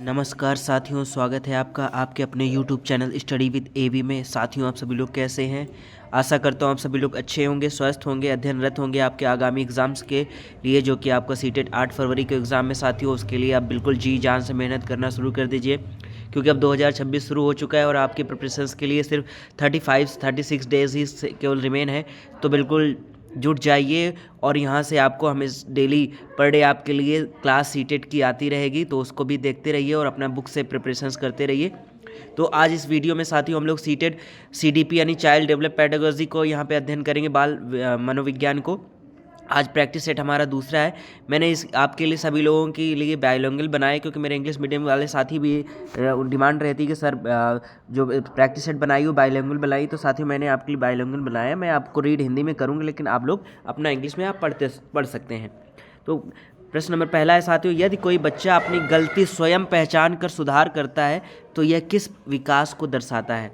नमस्कार साथियों, स्वागत है आपका आपके अपने YouTube चैनल स्टडी विद एवी में। साथियों, आप सभी लोग कैसे हैं? आशा करता हूँ आप सभी लोग अच्छे होंगे, स्वस्थ होंगे, अध्ययनरत होंगे आपके आगामी एग्ज़ाम्स के लिए, जो कि आपका सीटेट 8 फरवरी के एग्ज़ाम में। साथियों, उसके लिए आप बिल्कुल जी जान से मेहनत करना शुरू कर दीजिए, क्योंकि अब 2026 शुरू हो चुका है और आपके प्रिपरेशंस के लिए सिर्फ 36 डेज़ ही केवल रिमेन है। तो बिल्कुल जुट जाइए और यहाँ से आपको हमें डेली पर डे आपके लिए क्लास सीटेट की आती रहेगी, तो उसको भी देखते रहिए और अपना बुक से प्रिपरेशंस करते रहिए। तो आज इस वीडियो में साथियों हम लोग सीटेट सीडीपी यानी चाइल्ड डेवलप पेडागोजी को यहाँ पे अध्ययन करेंगे, बाल मनोविज्ञान को। आज प्रैक्टिस सेट हमारा दूसरा है। मैंने इस आपके लिए सभी लोगों के लिए बायोलैंग्वेज बनाए, क्योंकि मेरे इंग्लिश मीडियम वाले साथी भी डिमांड रहती है कि सर जो प्रैक्टिस सेट बनाई हो बायोलैंग्वेज बनाई, तो साथियों मैंने आपके लिए बायोलैंग्वेज बनाया। मैं आपको रीड हिंदी में करूँगा, लेकिन आप लोग अपना इंग्लिश में आप पढ़ सकते हैं। तो प्रश्न नंबर पहला है साथियों, यदि कोई बच्चा अपनी गलती स्वयं पहचान कर सुधार करता है तो यह किस विकास को दर्शाता है?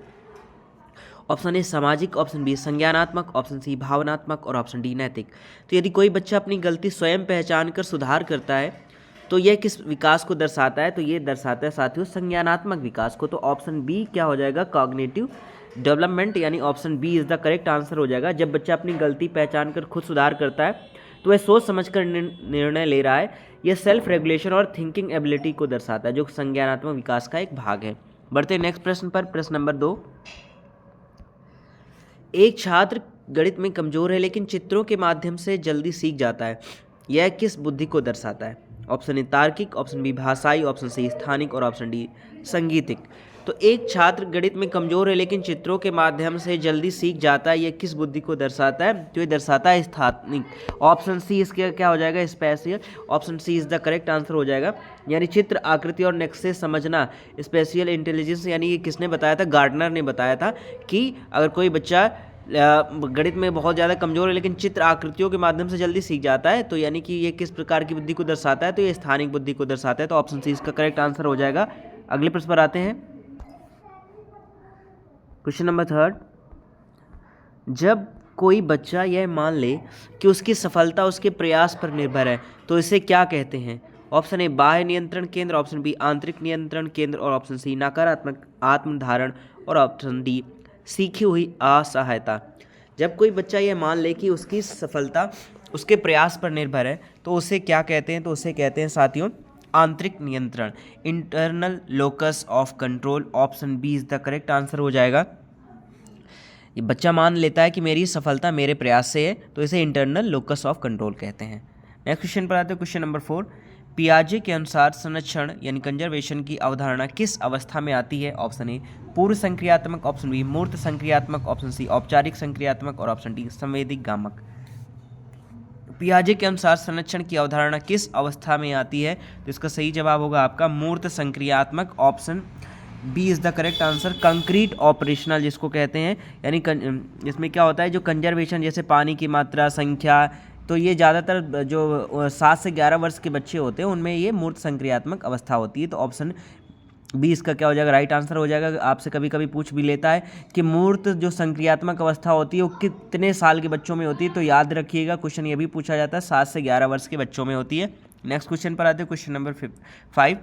ऑप्शन ए सामाजिक, ऑप्शन बी संज्ञानात्मक, ऑप्शन सी भावनात्मक और ऑप्शन डी नैतिक। तो यदि कोई बच्चा अपनी गलती स्वयं पहचान कर सुधार करता है तो यह किस विकास को दर्शाता है? तो ये दर्शाता है साथियों संज्ञानात्मक विकास को। तो ऑप्शन बी क्या हो जाएगा? कॉग्निटिव डेवलपमेंट, यानी option B is the correct answer हो जाएगा। जब बच्चा अपनी गलती पहचान कर खुद सुधार करता है तो वह सोच समझ कर निर्णय ले रहा है। यह सेल्फ रेगुलेशन और थिंकिंग एबिलिटी को दर्शाता है, जो संज्ञानात्मक विकास का एक भाग है। बढ़ते हैं नेक्स्ट प्रश्न पर। प्रश्न नंबर 2, एक छात्र गणित में कमजोर है लेकिन चित्रों के माध्यम से जल्दी सीख जाता है, यह किस बुद्धि को दर्शाता है? ऑप्शन ए तार्किक, ऑप्शन बी भाषाई, ऑप्शन सी स्थानिक और ऑप्शन डी संगीतिक। तो एक छात्र गणित में कमजोर है लेकिन चित्रों के माध्यम से जल्दी सीख जाता है, यह किस बुद्धि को दर्शाता है? तो ये दर्शाता है स्थानिक। ऑप्शन सी इसके क्या हो जाएगा? Spatial. Option C is the correct answer हो जाएगा, यानी चित्र, आकृति और नक्शे समझना स्पेशियल इंटेलिजेंस। यानी ये किसने बताया था? गार्डनर ने बताया था कि अगर कोई बच्चा गणित में बहुत ज़्यादा कमज़ोर है लेकिन चित्र आकृतियों के माध्यम से जल्दी सीख जाता है, तो यानी कि ये किस प्रकार की बुद्धि को दर्शाता है? तो ये स्थानिक बुद्धि को दर्शाता है। तो ऑप्शन सी इसका करेक्ट आंसर हो जाएगा। अगले प्रश्न पर आते हैं। क्वेश्चन नंबर 3, जब कोई बच्चा यह मान ले कि उसकी सफलता उसके प्रयास पर निर्भर है तो इसे क्या कहते हैं? ऑप्शन ए बाह्य नियंत्रण केंद्र, ऑप्शन बी आंतरिक नियंत्रण केंद्र और ऑप्शन सी नकारात्मक आत्मधारण और ऑप्शन डी सीखी हुई असहायता। जब कोई बच्चा यह मान ले कि उसकी सफलता उसके प्रयास पर निर्भर है तो उसे क्या कहते हैं? तो उसे कहते हैं साथियों आंतरिक नियंत्रण, internal locus of control. Option B is the correct answer हो जाएगा। ये बच्चा मान लेता है कि मेरी सफलता मेरे प्रयास से है, तो इसे इंटरनल लोकस ऑफ कंट्रोल कहते हैं। नेक्स्ट क्वेश्चन पर आते हैं। क्वेश्चन नंबर 4, पियाजे के अनुसार संरक्षण यानी कंजर्वेशन की अवधारणा किस अवस्था में आती है? ऑप्शन ए पूर्व संक्रियात्मक, ऑप्शन बी मूर्त संक्रियात्मक, ऑप्शन सी औपचारिक संक्रियात्मक और ऑप्शन डी संवेदीगामक। पियाजे के अनुसार संरक्षण की अवधारणा किस अवस्था में आती है? तो इसका सही जवाब होगा आपका मूर्त संक्रियात्मक। Option B is the correct answer. Concrete operational जिसको कहते हैं, यानी इसमें क्या होता है, जो कंजर्वेशन जैसे पानी की मात्रा, संख्या, तो ये ज़्यादातर जो 7 से 11 वर्ष के बच्चे होते हैं उनमें ये मूर्त संक्रियात्मक अवस्था होती है। तो ऑप्शन बी इसका क्या हो जाएगा? राइट आंसर हो जाएगा। आपसे कभी कभी पूछ भी लेता है कि मूर्त जो संक्रियात्मक अवस्था होती है वो कितने साल के बच्चों में होती है, तो याद रखिएगा क्वेश्चन ये भी पूछा जाता है 7 से 11 वर्ष के बच्चों में होती है। नेक्स्ट क्वेश्चन पर आते हैं। क्वेश्चन नंबर 5,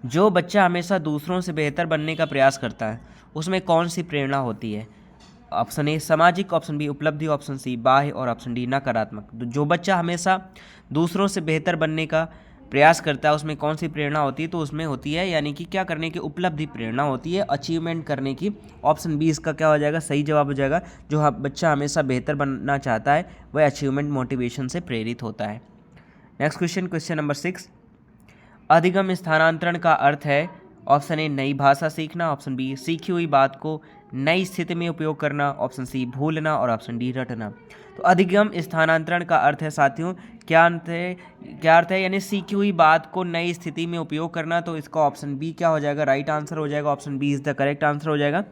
जो बच्चा हमेशा दूसरों से बेहतर बनने का प्रयास करता है उसमें कौन सी प्रेरणा होती है? ऑप्शन ए सामाजिक, ऑप्शन बी उपलब्धि, ऑप्शन सी बाह्य और ऑप्शन डी नकारात्मक। तो जो बच्चा हमेशा दूसरों से बेहतर बनने का प्रयास करता है उसमें कौन सी प्रेरणा होती है? तो उसमें होती है यानी कि क्या करने की? उपलब्धि प्रेरणा होती है, अचीवमेंट करने की। ऑप्शन बी इसका क्या हो जाएगा? सही जवाब हो जाएगा। जो बच्चा हमेशा बेहतर बनना चाहता है वह अचीवमेंट मोटिवेशन से प्रेरित होता है। नेक्स्ट क्वेश्चन, क्वेश्चन नंबर 6, अधिगम स्थानांतरण का अर्थ है? ऑप्शन ए नई भाषा सीखना, ऑप्शन बी सीखी हुई बात को नई स्थिति में उपयोग करना, ऑप्शन सी भूलना और ऑप्शन डी रटना। तो अधिगम स्थानांतरण का अर्थ है साथियों क्या अर्थ है? यानी सीखी हुई बात को नई स्थिति में उपयोग करना। तो इसका ऑप्शन बी क्या हो जाएगा? राइट आंसर हो जाएगा। Option B is the correct answer हो जाएगा।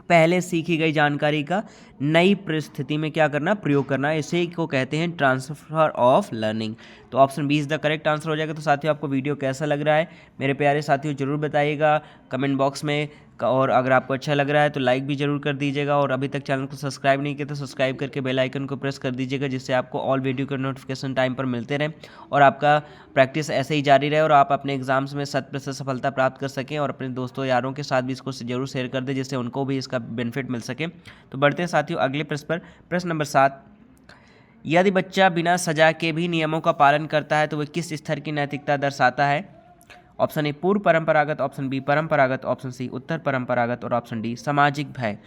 पहले सीखी गई जानकारी का नई परिस्थिति में क्या करना? प्रयोग करना। इसे को कहते हैं ट्रांसफर ऑफ लर्निंग। तो option B is the correct answer हो जाएगा। तो साथियों आपको वीडियो कैसा लग रहा है मेरे प्यारे साथियों ज़रूर बताइएगा। कमेंट बॉक्स में और अगर आपको अच्छा लग रहा है तो लाइक भी ज़रूर कर दीजिएगा, और अभी तक चैनल को सब्सक्राइब नहीं किया तो सब्सक्राइब करके बेल आइकन को प्रेस कर दीजिएगा, जिससे आपको ऑल वीडियो के नोटिफिकेशन टाइम पर मिलते रहें और आपका प्रैक्टिस ऐसे ही जारी रहे और आप अपने एग्जाम्स में 100% सफलता प्राप्त कर सकें। और अपने दोस्तों यारों के साथ भी इसको जरूर शेयर कर दें, जिससे उनको भी इसका बेनिफिट मिल सके। तो बढ़ते हैं साथियों अगले प्रश्न पर। प्रश्न नंबर 7, यदि बच्चा बिना सजा के भी नियमों का पालन करता है तो वह किस स्तर की नैतिकता दर्शाता है? ऑप्शन ए पूर्व परंपरागत, ऑप्शन बी परंपरागत, ऑप्शन सी उत्तर परंपरागत और ऑप्शन डी सामाजिक भय।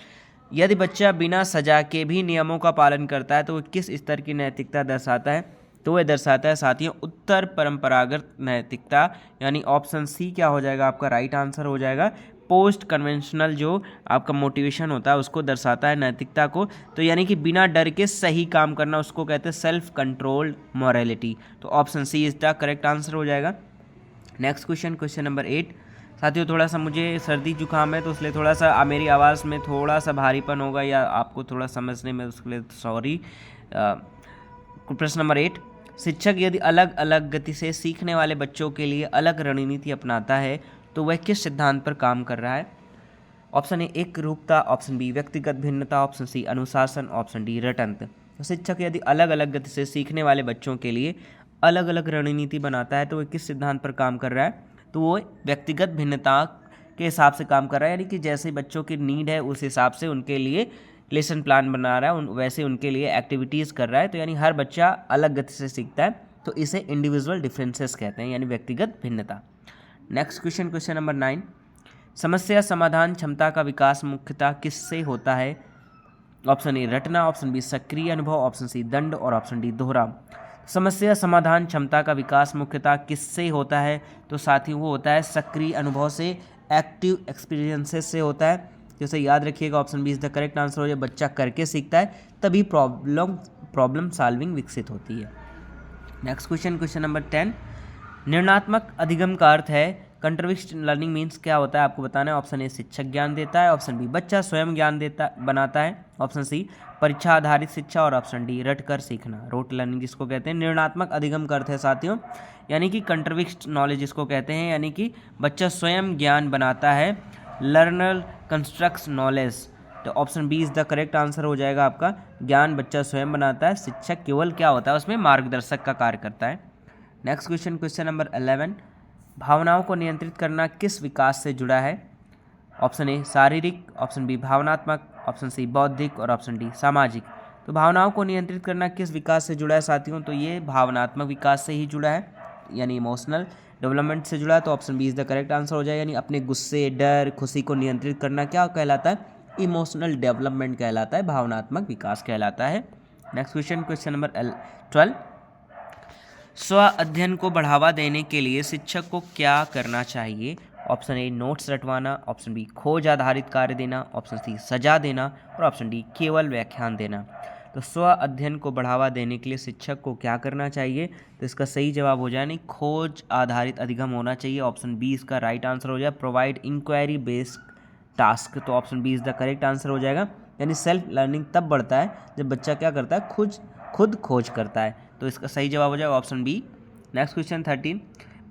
यदि बच्चा बिना सजा के भी नियमों का पालन करता है तो वह किस स्तर की नैतिकता दर्शाता है? तो वह दर्शाता है साथियों उत्तर परंपरागत नैतिकता, यानी ऑप्शन सी क्या हो जाएगा आपका राइट आंसर हो जाएगा। पोस्ट कन्वेंशनल जो आपका मोटिवेशन होता है उसको दर्शाता है नैतिकता को, तो यानी कि बिना डर के सही काम करना उसको कहते हैं सेल्फ कंट्रोल्ड मॉरलिटी। तो option C is the correct answer हो जाएगा। Next question, question number 8। साथियों थोड़ा सा मुझे सर्दी जुकाम है तो इसलिए थोड़ा सा मेरी आवाज़ में थोड़ा सा भारीपन होगा या आपको थोड़ा समझने में उसके लिए सॉरी। प्रश्न नंबर 8, शिक्षक यदि अलग अलग गति से सीखने वाले बच्चों के लिए अलग रणनीति अपनाता है तो वह किस सिद्धांत पर काम कर रहा है? ऑप्शन ए एकरूपता, ऑप्शन बी व्यक्तिगत भिन्नता, ऑप्शन सी अनुशासन, ऑप्शन डी रटंत। तो शिक्षक यदि अलग अलग गति से सीखने वाले बच्चों के लिए अलग अलग रणनीति बनाता है तो वह किस सिद्धांत पर काम कर रहा है? तो वो व्यक्तिगत भिन्नता के हिसाब से काम कर रहा है, यानी कि जैसे बच्चों की नीड है उस हिसाब से उनके लिए लेसन प्लान बना रहा है, वैसे उनके लिए एक्टिविटीज़ कर रहा है। तो यानी हर बच्चा अलग गति से सीखता है, तो इसे इंडिविजुअल डिफरेंसेस कहते हैं, यानी व्यक्तिगत भिन्नता। नेक्स्ट क्वेश्चन, क्वेश्चन नंबर 9, समस्या समाधान क्षमता का विकास मुख्यतः किससे होता है? ऑप्शन ए रटना, ऑप्शन बी सक्रिय अनुभव, ऑप्शन सी दंड और ऑप्शन डी दोहरा। समस्या समाधान क्षमता का विकास मुख्यतः किससे होता है? तो साथियों वो होता है सक्रिय अनुभव से, एक्टिव एक्सपीरियंसेस से होता है। जैसे याद रखिएगा option B is the correct answer हो जाए। बच्चा करके सीखता है तभी प्रॉब्लम सॉल्विंग विकसित होती है। नेक्स्ट क्वेश्चन, क्वेश्चन नंबर 10, निर्णयात्मक अधिगम का अर्थ है कंट्रोविक्ट लर्निंग मीन्स क्या होता है आपको बताना है। ऑप्शन ए शिक्षक ज्ञान देता है, ऑप्शन बी बच्चा स्वयं ज्ञान बनाता है, ऑप्शन सी परीक्षा आधारित शिक्षा और ऑप्शन डी रट कर सीखना, रोट लर्निंग जिसको कहते हैं। निर्णयात्मक अधिगम का अर्थ है साथियों यानी कि कंट्रोविक्ट नॉलेज जिसको कहते हैं, यानी कि बच्चा स्वयं ज्ञान बनाता है, लर्नर कंस्ट्रक्ट्स नॉलेज। तो option B is the correct answer हो जाएगा आपका। ज्ञान बच्चा स्वयं बनाता है, शिक्षक केवल क्या होता है उसमें मार्गदर्शक का कार्य करता है। नेक्स्ट क्वेश्चन, क्वेश्चन नंबर 11, भावनाओं को नियंत्रित करना किस विकास से जुड़ा है? ऑप्शन ए शारीरिक, ऑप्शन बी भावनात्मक, ऑप्शन सी बौद्धिक और ऑप्शन डी सामाजिक। तो भावनाओं को नियंत्रित करना किस विकास से जुड़ा है साथियों? तो ये भावनात्मक विकास से ही जुड़ा है, यानी इमोशनल डेवलपमेंट से जुड़ा है। तो option B is the correct answer हो जाए, यानी अपने गुस्से, डर, खुशी को नियंत्रित करना क्या कहलाता है? इमोशनल डेवलपमेंट कहलाता है, भावनात्मक विकास कहलाता है। नेक्स्ट क्वेश्चन, क्वेश्चन नंबर 12, स्व अध्ययन को बढ़ावा देने के लिए शिक्षक को क्या करना चाहिए? ऑप्शन ए नोट्स रटवाना, ऑप्शन बी खोज आधारित कार्य देना, ऑप्शन सी सजा देना और ऑप्शन डी केवल व्याख्यान देना। तो स्व अध्ययन को बढ़ावा देने के लिए शिक्षक को क्या करना चाहिए? तो इसका सही जवाब हो जाए नहीं खोज आधारित अधिगम होना चाहिए। ऑप्शन बी इसका राइट आंसर हो जाए, प्रोवाइड इंक्वायरी बेस्ड टास्क। तो option B is the correct answer हो जाएगा। यानी सेल्फ लर्निंग तब बढ़ता है जब बच्चा क्या करता है, खुद खोज करता है। तो इसका सही जवाब हो जाएगा option B. Next question 13,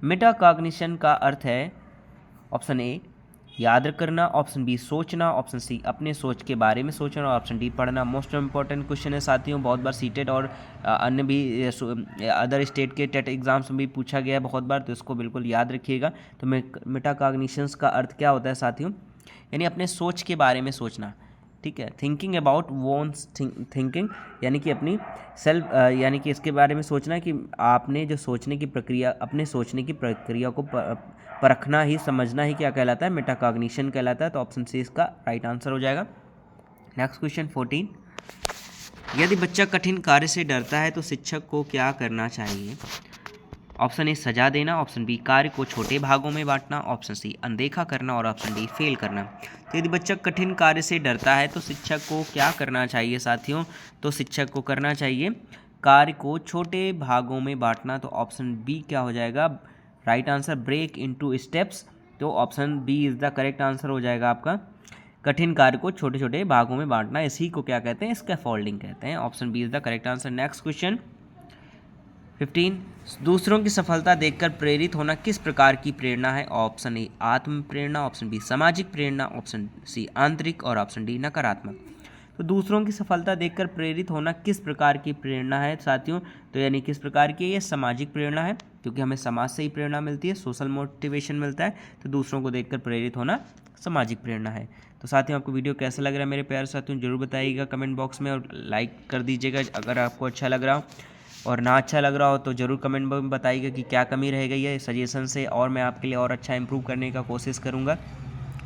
metacognition का अर्थ है ऑप्शन ए याद करना, ऑप्शन बी सोचना, ऑप्शन सी अपने सोच के बारे में सोचना और ऑप्शन डी पढ़ना। मोस्ट इंपॉर्टेंट क्वेश्चन है साथियों, बहुत बार सीटेट और अन्य भी अदर स्टेट के टेट एग्जाम्स में भी पूछा गया है बहुत बार, तो इसको बिल्कुल याद रखिएगा। तो मेटाकॉग्निशंस का अर्थ क्या होता है साथियों? यानी अपने सोच के बारे में सोचना, ठीक है। थिंकिंग अबाउट वोन्स थिंकिंग, यानी कि अपनी सेल्फ यानी कि इसके बारे में सोचना कि आपने जो सोचने की प्रक्रिया, अपने सोचने की प्रक्रिया को परखना ही, समझना ही क्या कहलाता है? मेटाकॉग्निशन कहलाता है। तो ऑप्शन सी इसका राइट आंसर हो जाएगा। नेक्स्ट क्वेश्चन 14, यदि बच्चा कठिन कार्य से डरता है तो शिक्षक को क्या करना चाहिए? ऑप्शन ए सजा देना, ऑप्शन बी कार्य को छोटे भागों में बांटना, ऑप्शन सी अनदेखा करना और ऑप्शन डी फेल करना। तो यदि बच्चा कठिन कार्य से डरता है तो शिक्षक को क्या करना चाहिए साथियों? तो शिक्षक को करना चाहिए कार्य को छोटे भागों में बांटना। तो ऑप्शन बी क्या हो जाएगा right answer, break into steps. तो option B is the correct answer हो जाएगा आपका। कठिन कार्य को छोटे छोटे भागों में बांटना, इसी को क्या कहते हैं? स्कैफोल्डिंग कहते हैं। Option B is the correct answer. Next question 15 दूसरों की सफलता देखकर प्रेरित होना किस प्रकार की प्रेरणा है? ऑप्शन ए आत्म प्रेरणा, ऑप्शन बी सामाजिक प्रेरणा, ऑप्शन सी आंतरिक और ऑप्शन डी नकारात्मक। तो दूसरों की सफलता देखकर प्रेरित होना किस प्रकार की प्रेरणा है साथियों? तो यानी किस प्रकार की? ये सामाजिक प्रेरणा है, क्योंकि हमें समाज से ही प्रेरणा मिलती है, सोशल मोटिवेशन मिलता है। तो दूसरों को देखकर प्रेरित होना सामाजिक प्रेरणा है। तो साथियों आपको वीडियो कैसा लग रहा है मेरे प्यारे साथियों, जरूर बताइएगा कमेंट बॉक्स में, और लाइक कर दीजिएगा अगर आपको अच्छा लग रहा हो, और ना अच्छा लग रहा हो तो ज़रूर कमेंट बॉक्स में बताइएगा कि क्या कमी रह गई है सजेशन से, और मैं आपके लिए और अच्छा इंप्रूव करने का कोशिश करूँगा।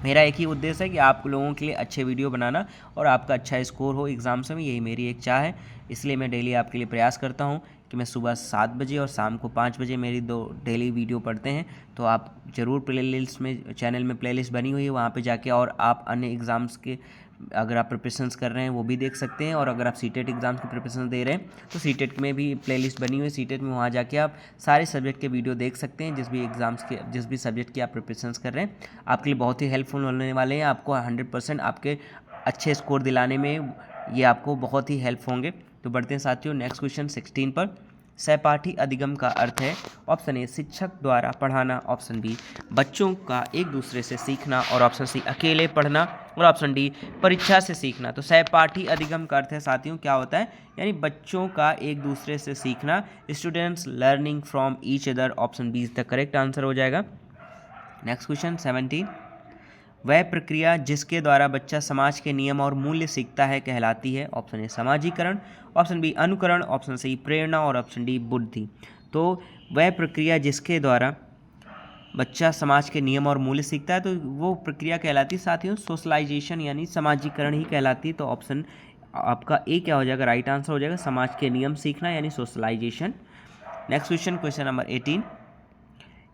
मेरा एक ही उद्देश्य है कि आप लोगों के लिए अच्छे वीडियो बनाना और आपका अच्छा स्कोर हो एग्ज़ाम्स में, यही मेरी एक चाह है। इसलिए मैं डेली आपके लिए प्रयास करता हूँ कि मैं सुबह 7 बजे और शाम को 5 बजे मेरी 2 डेली वीडियो पढ़ते हैं। तो आप ज़रूर प्लेलिस्ट में, चैनल में प्लेलिस्ट बनी हुई है, वहाँ पे जाके और आप अन्य एग्ज़ाम्स के अगर आप प्रिपरेशंस कर रहे हैं वो भी देख सकते हैं, और अगर आप सीटेट एग्ज़ाम्स की प्रिपरेशन दे रहे हैं तो सीटेट में भी प्लेलिस्ट बनी हुई है सीटेट में, वहाँ जाके आप सारे सब्जेक्ट के वीडियो देख सकते हैं। जिस भी एग्ज़ाम्स के, जिस भी सब्जेक्ट की आप प्रिपरेशंस कर रहे हैं, आपके लिए बहुत ही हेल्पफुल होने वाले हैं। आपको 100% आपके अच्छे स्कोर दिलाने में ये आपको बहुत ही हेल्प होंगे। तो बढ़ते हैं साथियों नेक्स्ट क्वेश्चन 16 पर। सहपाठी अधिगम का अर्थ है? ऑप्शन ए शिक्षक द्वारा पढ़ाना, ऑप्शन बी बच्चों का एक दूसरे से सीखना, और ऑप्शन सी अकेले पढ़ना, और ऑप्शन डी परीक्षा से सीखना। तो सहपाठी अधिगम का अर्थ है साथियों क्या होता है? यानी बच्चों का एक दूसरे से सीखना, students learning from each other. Option B is the correct answer हो जाएगा। नेक्स्ट क्वेश्चन 17, वह प्रक्रिया जिसके द्वारा बच्चा समाज के नियम और मूल्य सीखता है कहलाती है? ऑप्शन ए समाजीकरण, ऑप्शन बी अनुकरण, ऑप्शन सी प्रेरणा, और ऑप्शन डी बुद्धि। तो वह प्रक्रिया जिसके द्वारा बच्चा समाज के नियम और मूल्य सीखता है, तो वो प्रक्रिया कहलाती है साथियों सोशलाइजेशन, यानी समाजीकरण ही कहलाती है। तो ऑप्शन आपका ए क्या हो जाएगा? राइट आंसर हो जाएगा, समाज के नियम सीखना यानी socialisation. Next question, question number 18,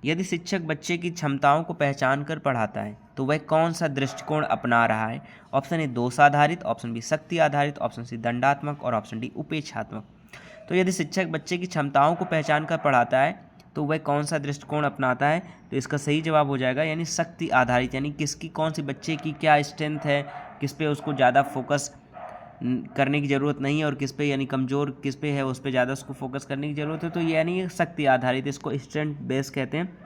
यदि शिक्षक बच्चे की क्षमताओं को पहचान कर पढ़ाता है तो वह कौन सा दृष्टिकोण अपना रहा है? ऑप्शन ए दोष आधारित, ऑप्शन बी शक्ति आधारित, ऑप्शन सी दंडात्मक, और ऑप्शन डी उपेक्षात्मक। तो यदि शिक्षक बच्चे की क्षमताओं को पहचान कर पढ़ाता है तो वह कौन सा दृष्टिकोण अपनाता है? तो इसका सही जवाब हो जाएगा यानी शक्ति आधारित, यानी किसकी कौन सी बच्चे की क्या स्ट्रेंथ है, किस पे उसको ज़्यादा फोकस करने की ज़रूरत नहीं है, और किस पे यानी कमज़ोर किस पे है उस पे ज़्यादा उसको फोकस करने की ज़रूरत है। तो ये यानी शक्ति आधारित, इसको स्ट्रेंथ बेस कहते हैं।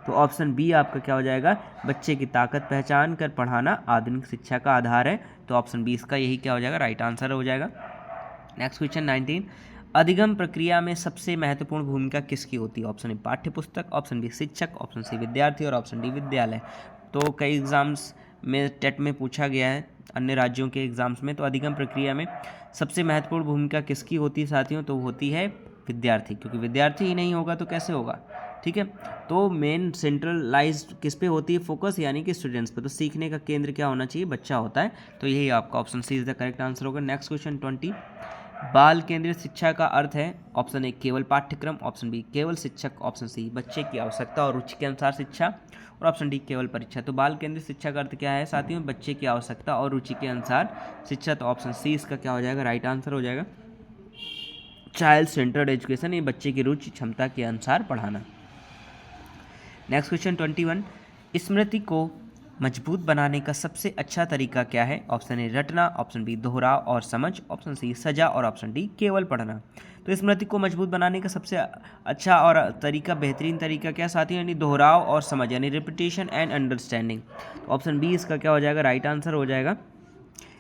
तो ऑप्शन बी आपका क्या हो जाएगा? बच्चे की ताकत पहचान कर पढ़ाना आधुनिक शिक्षा का आधार है। तो ऑप्शन बी इसका यही क्या हो जाएगा? राइट आंसर हो जाएगा। नेक्स्ट क्वेश्चन 19, अधिगम प्रक्रिया में सबसे महत्वपूर्ण भूमिका किसकी होती है? ऑप्शन ए पाठ्य पुस्तक, ऑप्शन बी शिक्षक, ऑप्शन सी विद्यार्थी, और ऑप्शन डी विद्यालय। तो कई एग्जाम्स में टेट में पूछा गया है, अन्य राज्यों के एग्जाम्स में। तो अधिगम प्रक्रिया में सबसे महत्वपूर्ण भूमिका किसकी होती है साथियों? तो होती है विद्यार्थी, क्योंकि विद्यार्थी ही नहीं होगा तो कैसे होगा, ठीक है। तो मेन सेंट्रलाइज्ड किस पे होती है फोकस? यानी कि स्टूडेंट्स पे। तो सीखने का केंद्र क्या होना चाहिए? बच्चा होता है। तो यही आपका option C is the correct answer होगा। नेक्स्ट क्वेश्चन 20, बाल केंद्रित शिक्षा का अर्थ है? ऑप्शन ए केवल पाठ्यक्रम, ऑप्शन बी केवल शिक्षक, ऑप्शन सी बच्चे की आवश्यकता और रुचि के अनुसार शिक्षा, और ऑप्शन डी केवल परीक्षा। तो बाल केंद्रित शिक्षा का अर्थ क्या है साथियों? बच्चे की आवश्यकता और रुचि के अनुसार शिक्षा। तो ऑप्शन सी इसका क्या हो जाएगा? राइट आंसर हो जाएगा। चाइल्ड सेंटर्ड एजुकेशन, ये बच्चे की रुचि क्षमता के अनुसार पढ़ाना। नेक्स्ट क्वेश्चन 21, स्मृति को मजबूत बनाने का सबसे अच्छा तरीका क्या है? ऑप्शन ए रटना, ऑप्शन बी दोहराव और समझ, ऑप्शन सी सजा, और ऑप्शन डी केवल पढ़ना। तो स्मृति को मजबूत बनाने का सबसे अच्छा और तरीका, बेहतरीन तरीका क्या साथियों? यानी दोहराव और समझ, यानी repetition and understanding. Option B इसका क्या हो जाएगा? राइट आंसर हो जाएगा।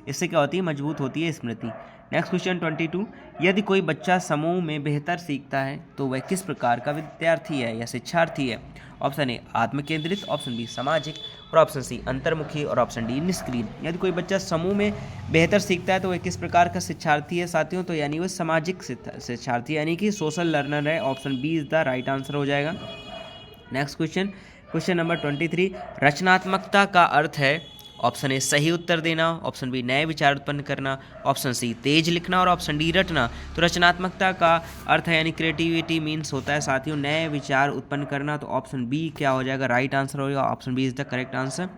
इससे क्या होती है? मजबूत होती है स्मृति। नेक्स्ट क्वेश्चन 22, यदि कोई बच्चा समूह में बेहतर सीखता है तो वह किस प्रकार का विद्यार्थी है या शिक्षार्थी है? ऑप्शन ए आत्मकेंद्रित, ऑप्शन बी सामाजिक, और ऑप्शन सी अंतर्मुखी, और ऑप्शन डी निष्क्रिय। यदि कोई बच्चा समूह में बेहतर सीखता है तो वह किस प्रकार का शिक्षार्थी है साथियों? तो यानी वह सामाजिक शिक्षार्थी यानी कि सोशल लर्नर है। Option B is the right answer हो जाएगा। नेक्स्ट क्वेश्चन, क्वेश्चन नंबर 23, रचनात्मकता का अर्थ है? ऑप्शन ए सही उत्तर देना, ऑप्शन बी नए विचार उत्पन्न करना, ऑप्शन सी तेज लिखना, और ऑप्शन डी रटना। तो रचनात्मकता का अर्थ है यानी क्रिएटिविटी मीन्स होता है साथियों नए विचार उत्पन्न करना। तो ऑप्शन बी क्या हो जाएगा? राइट आंसर होगा। Option B is the correct answer.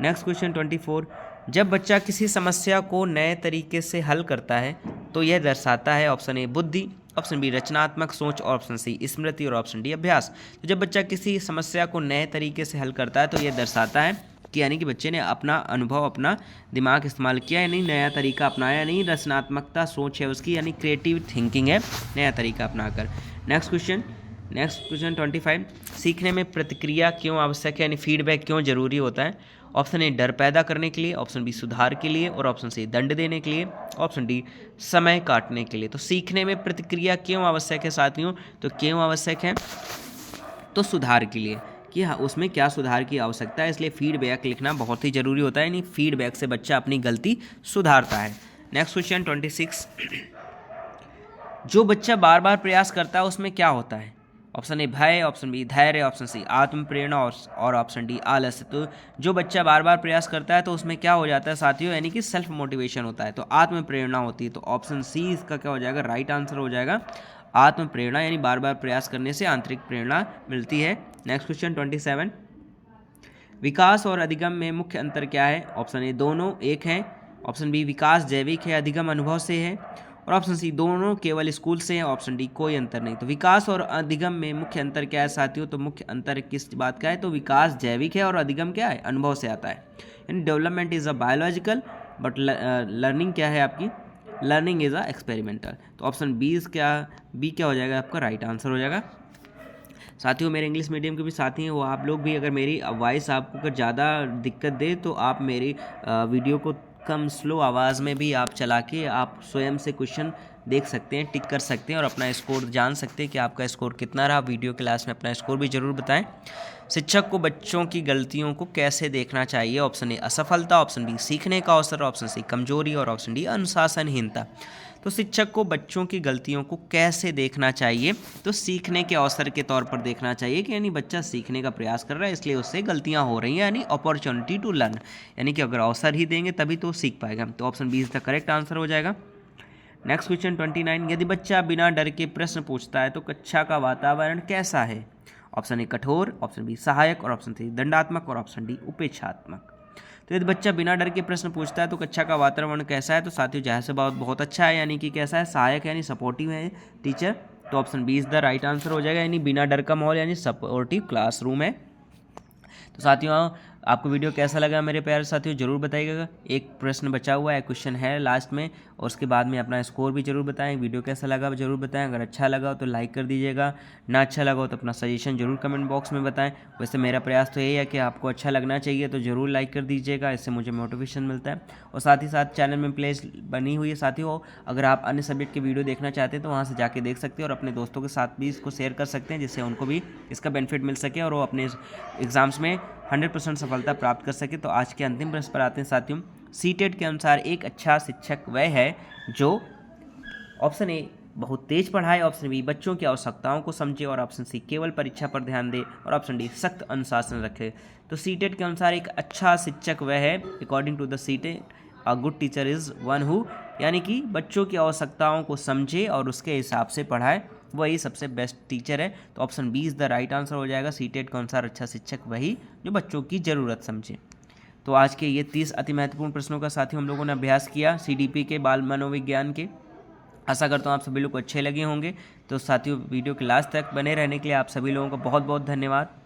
Next question 24, जब बच्चा किसी समस्या को नए तरीके से हल करता है तो यह दर्शाता है? ऑप्शन ए बुद्धि, ऑप्शन बी रचनात्मक सोच, और ऑप्शन सी स्मृति, और ऑप्शन डी अभ्यास। तो जब बच्चा किसी समस्या को नए तरीके से हल करता है तो यह दर्शाता है कि यानी कि बच्चे ने अपना अनुभव, अपना दिमाग इस्तेमाल किया, यानी नया तरीका अपनाया, नहीं रचनात्मकता सोच है उसकी, यानी क्रिएटिव थिंकिंग है नया तरीका अपनाकर। नेक्स्ट क्वेश्चन 25, सीखने में प्रतिक्रिया क्यों आवश्यक है, यानी फीडबैक क्यों जरूरी होता है? ऑप्शन ए डर पैदा करने के लिए, ऑप्शन बी सुधार के लिए, और ऑप्शन सी दंड देने के लिए, ऑप्शन डी समय काटने के लिए। तो सीखने में प्रतिक्रिया क्यों आवश्यक है साथियों? तो क्यों आवश्यक है? तो सुधार के लिए, कि हाँ उसमें क्या सुधार की आवश्यकता है, इसलिए फीडबैक लिखना बहुत ही ज़रूरी होता है, यानी फीडबैक से बच्चा अपनी गलती सुधारता है। नेक्स्ट क्वेश्चन 26, जो बच्चा बार बार प्रयास करता है उसमें क्या होता है? ऑप्शन ए भय, ऑप्शन बी धैर्य, ऑप्शन सी आत्म प्रेरणा, और ऑप्शन डी आलस्य। तो जो बच्चा बार बार प्रयास करता है तो उसमें क्या हो जाता है साथियों, यानी कि सेल्फ मोटिवेशन होता है, तो आत्म प्रेरणा होती है। तो ऑप्शन सी इसका क्या हो जाएगा, राइट आंसर हो जाएगा आत्म प्रेरणा, यानी बार बार प्रयास करने से आंतरिक प्रेरणा मिलती है। नेक्स्ट क्वेश्चन 27, विकास और अधिगम में मुख्य अंतर क्या है? ऑप्शन ए दोनों एक हैं, ऑप्शन बी विकास जैविक है, अधिगम अनुभव से है, और ऑप्शन सी दोनों केवल स्कूल से हैं, ऑप्शन डी कोई अंतर नहीं। तो विकास और अधिगम में मुख्य अंतर क्या है साथियों? तो मुख्य अंतर किस बात का है? तो विकास जैविक है और अधिगम क्या है, अनुभव से आता है। यानी development is a biological, but learning क्या है आपकी, लर्निंग इज अ एक्सपेरिमेंटल। तो ऑप्शन बी क्या हो जाएगा आपका, राइट आंसर हो जाएगा। साथियों मेरे इंग्लिश मीडियम के भी साथी हैं, वो आप लोग भी अगर मेरी वॉइस आपको अगर ज़्यादा दिक्कत दे तो आप मेरी वीडियो को कम स्लो आवाज़ में भी आप चला के आप स्वयं से क्वेश्चन देख सकते हैं, टिक कर सकते हैं और अपना स्कोर जान सकते हैं कि आपका स्कोर कितना रहा। वीडियो क्लास में अपना स्कोर भी ज़रूर बताएं। शिक्षक को बच्चों की गलतियों को कैसे देखना चाहिए? ऑप्शन ए असफलता, ऑप्शन बी सीखने का अवसर, ऑप्शन सी कमजोरी, और ऑप्शन डी अनुशासनहीनता। तो शिक्षक को बच्चों की गलतियों को कैसे देखना चाहिए? तो सीखने के अवसर के तौर पर देखना चाहिए, कि यानी बच्चा सीखने का प्रयास कर रहा है इसलिए उससे गलतियां हो रही हैं, यानी अपॉर्चुनिटी टू लर्न, यानी कि अगर अवसर ही देंगे तभी तो सीख पाएगा। तो option B is the correct answer हो जाएगा। नेक्स्ट क्वेश्चन 29, यदि बच्चा बिना डर के प्रश्न पूछता है तो कक्षा का वातावरण कैसा है? ऑप्शन ए कठोर, ऑप्शन बी सहायक, और ऑप्शन सी दंडात्मक, और ऑप्शन डी उपेक्षात्मक। तो यदि बच्चा बिना डर के प्रश्न पूछता है तो कक्षा का वातावरण कैसा है? तो साथियों जाहिर से बहुत अच्छा है, यानी कि कैसा है, सहायक यानी सपोर्टिव है टीचर। तो option B is the right answer हो जाएगा, यानी बिना डर का माहौल यानी सपोर्टिव क्लासरूम है। तो साथियों आपको वीडियो कैसा लगा मेरे प्यारे साथियों जरूर बताइएगा। एक प्रश्न बचा हुआ है, क्वेश्चन है लास्ट में, और उसके बाद में अपना स्कोर भी जरूर बताएं। वीडियो कैसा लगा जरूर बताएं। अगर अच्छा लगा हो तो लाइक कर दीजिएगा, ना अच्छा लगा हो तो अपना सजेशन जरूर कमेंट बॉक्स में बताएं। वैसे मेरा प्रयास तो यही है कि आपको अच्छा लगना चाहिए, तो ज़रूर लाइक कर दीजिएगा, इससे मुझे मोटिवेशन मिलता है। और साथ ही साथ चैनल में प्लेलिस्ट बनी हुई है साथियों, अगर आप अन्य सब्जेक्ट के वीडियो देखना चाहते हैं तो वहाँ से जाके देख सकते हैं, और अपने दोस्तों के साथ भी इसको शेयर कर सकते हैं, जिससे उनको भी इसका बेनिफिट मिल सके और वो अपने एग्ज़ाम्स में 100% सफलता प्राप्त कर सके। तो आज के अंतिम प्रश्न पर आते हैं साथियों। सीटेट के अनुसार एक अच्छा शिक्षक वह है जो ऑप्शन ए बहुत तेज पढ़ाए, ऑप्शन बी बच्चों की आवश्यकताओं को समझे, और ऑप्शन सी केवल परीक्षा पर ध्यान दे, और ऑप्शन डी सख्त अनुशासन रखे। तो सीटेट के अनुसार एक अच्छा शिक्षक वह है, according to the CTET a good teacher is one who, यानी कि बच्चों की आवश्यकताओं को समझे और उसके हिसाब से पढ़ाए, वही सबसे बेस्ट टीचर है। तो option B is the right answer हो जाएगा। सीटेट के अनुसार अच्छा शिक्षक वही जो बच्चों की ज़रूरत समझे। तो आज के ये 30 अति महत्वपूर्ण प्रश्नों का साथियों हम लोगों ने अभ्यास किया CDP के बाल मनोविज्ञान के। आशा करता हूँ आप सभी लोग को अच्छे लगे होंगे। तो साथियों वीडियो के लास्ट तक बने रहने के लिए आप सभी लोगों का बहुत बहुत धन्यवाद।